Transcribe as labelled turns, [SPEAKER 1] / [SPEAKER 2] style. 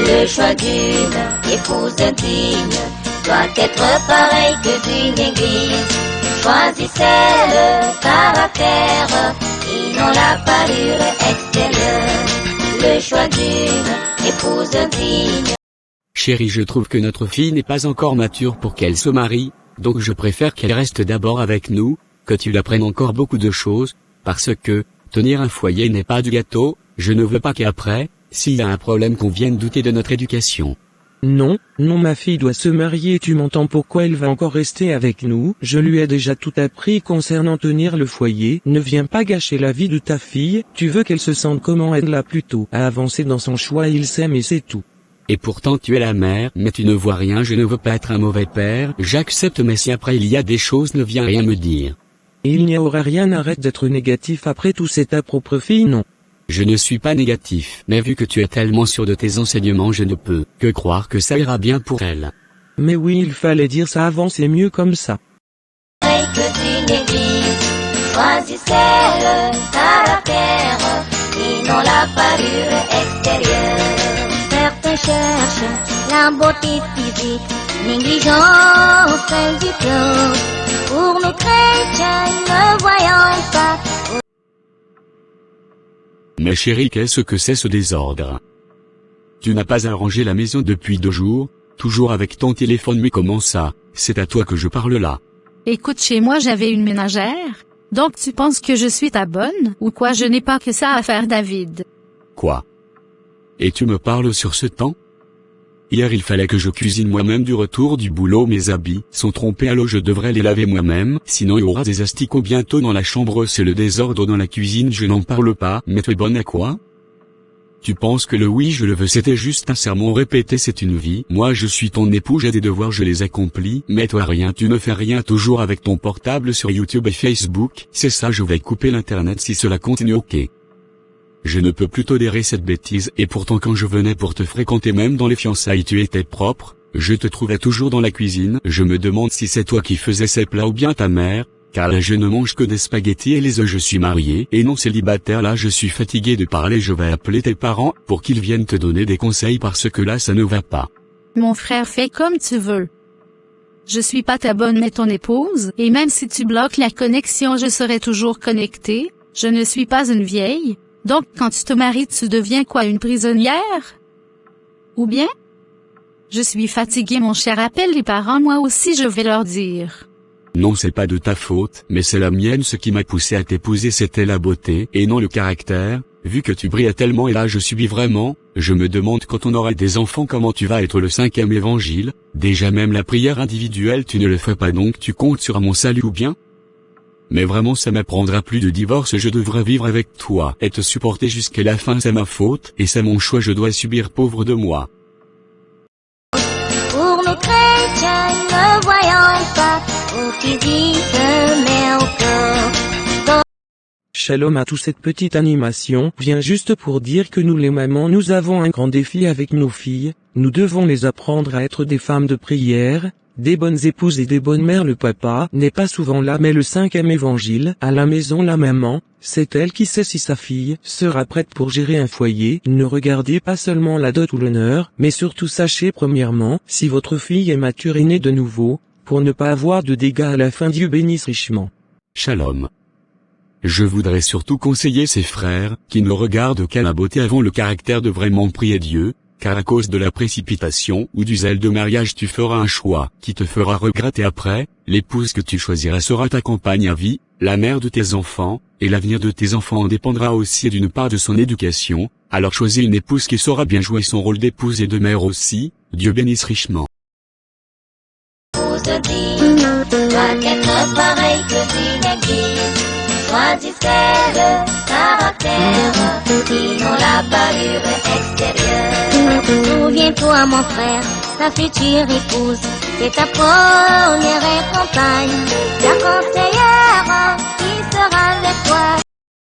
[SPEAKER 1] Le choix d'une épouse digne doit être pareil que d'une église. Choisissez le caractère et non la parure extérieure. Le choix d'une épouse digne.
[SPEAKER 2] Chérie, je trouve que notre fille n'est pas encore mature pour qu'elle se marie, donc je préfère qu'elle reste d'abord avec nous, que tu l'apprennes encore beaucoup de choses, parce que, tenir un foyer n'est pas du gâteau, je ne veux pas qu'après, s'il y a un problème qu'on vienne douter de notre éducation.
[SPEAKER 3] Non, ma fille doit se marier, tu m'entends, pourquoi elle va encore rester avec nous? Je lui ai déjà tout appris concernant tenir le foyer, ne viens pas gâcher la vie de ta fille, tu veux qu'elle se sente comment, aide-la plutôt à avancer dans son choix, il s'aime et c'est tout.
[SPEAKER 2] Et pourtant tu es la mère, mais tu ne vois rien, je ne veux pas être un mauvais père, j'accepte, mais si après il y a des choses, ne viens rien me dire.
[SPEAKER 3] Et il n'y aura rien, arrête d'être négatif, après tout c'est ta propre fille, non?
[SPEAKER 2] Je ne suis pas négatif, mais vu que tu es tellement sûr de tes enseignements, je ne peux que croire que ça ira bien pour elle.
[SPEAKER 3] Mais oui, il fallait dire ça avant, c'est mieux comme ça.
[SPEAKER 1] Que d'une église, choisissez le caractère et non la parure extérieure. Certains cherchent la beauté physique, négligence celle du cœur. Pour nous chrétiens, ne voyons pas.
[SPEAKER 2] Mais chérie, qu'est-ce que c'est ce désordre? Tu n'as pas arrangé la maison depuis 2 jours, toujours avec ton téléphone, mais comment ça? C'est à toi que je parle là.
[SPEAKER 4] Écoute, chez moi j'avais une ménagère. Donc tu penses que je suis ta bonne, ou quoi? Je n'ai pas que ça à faire, David.
[SPEAKER 2] Quoi? Et tu me parles sur ce temps? Hier il fallait que je cuisine moi-même du retour du boulot, mes habits sont trompés, alors je devrais les laver moi-même, sinon il y aura des asticots bientôt dans la chambre, c'est le désordre dans la cuisine, je n'en parle pas, mais tu es bonne à quoi? Tu penses que le oui je le veux c'était juste un sermon répété, c'est une vie, moi je suis ton époux, j'ai des devoirs, je les accomplis, mais toi rien, tu ne fais rien, toujours avec ton portable sur YouTube et Facebook, c'est ça, je vais couper l'internet si cela continue, ok. Je ne peux plus tolérer cette bêtise, et pourtant quand je venais pour te fréquenter, même dans les fiançailles tu étais propre, je te trouvais toujours dans la cuisine, je me demande si c'est toi qui faisais ces plats ou bien ta mère, car là je ne mange que des spaghettis et les œufs, je suis marié et non célibataire, là je suis fatigué de parler, je vais appeler tes parents pour qu'ils viennent te donner des conseils parce que là ça ne va pas.
[SPEAKER 4] Mon frère, fais comme tu veux. Je suis pas ta bonne mais ton épouse, et même si tu bloques la connexion je serai toujours connectée, je ne suis pas une vieille. Donc quand tu te maries tu deviens quoi, une prisonnière? Ou bien? Je suis fatiguée mon cher, appelle les parents, moi aussi je vais leur dire.
[SPEAKER 2] Non, c'est pas de ta faute, mais c'est la mienne, ce qui m'a poussé à t'épouser c'était la beauté, et non le caractère, vu que tu brillais tellement et là je subis vraiment, je me demande quand on aura des enfants comment tu vas être le 5e évangile, déjà même la prière individuelle tu ne le fais pas, donc tu comptes sur mon salut ou bien? Mais vraiment ça m'apprendra plus de divorce, je devrais vivre avec toi et te supporter jusqu'à la fin, c'est ma faute et c'est mon choix, je dois subir, pauvre de moi.
[SPEAKER 1] Pour nous chrétiens, ne voyons pas au physique mais au cœur.
[SPEAKER 3] Shalom à tous, cette petite animation vient juste pour dire que nous les mamans nous avons un grand défi avec nos filles, nous devons les apprendre à être des femmes de prière, des bonnes épouses et des bonnes mères. Le papa n'est pas souvent là, mais le 5e évangile, à la maison la maman, c'est elle qui sait si sa fille sera prête pour gérer un foyer. Ne regardez pas seulement la dot ou l'honneur, mais surtout sachez premièrement si votre fille est mature et née de nouveau, pour ne pas avoir de dégâts à la fin. Dieu bénisse richement.
[SPEAKER 2] Shalom. Je voudrais surtout conseiller ses frères, qui ne regardent qu'à la beauté avant le caractère, de vraiment prier Dieu, car à cause de la précipitation ou du zèle de mariage tu feras un choix qui te fera regretter après. L'épouse que tu choisiras sera ta compagne à vie, la mère de tes enfants, et l'avenir de tes enfants en dépendra aussi d'une part de son éducation, alors choisis une épouse qui saura bien jouer son rôle d'épouse et de mère aussi. Dieu bénisse richement.
[SPEAKER 1] Doit être pareil que d'une église. Choisissez le caractère et non la parure extérieure. Souviens-toi mon frère, ta future épouse, c'est ta première compagne, la conseillère qui sera avec toi.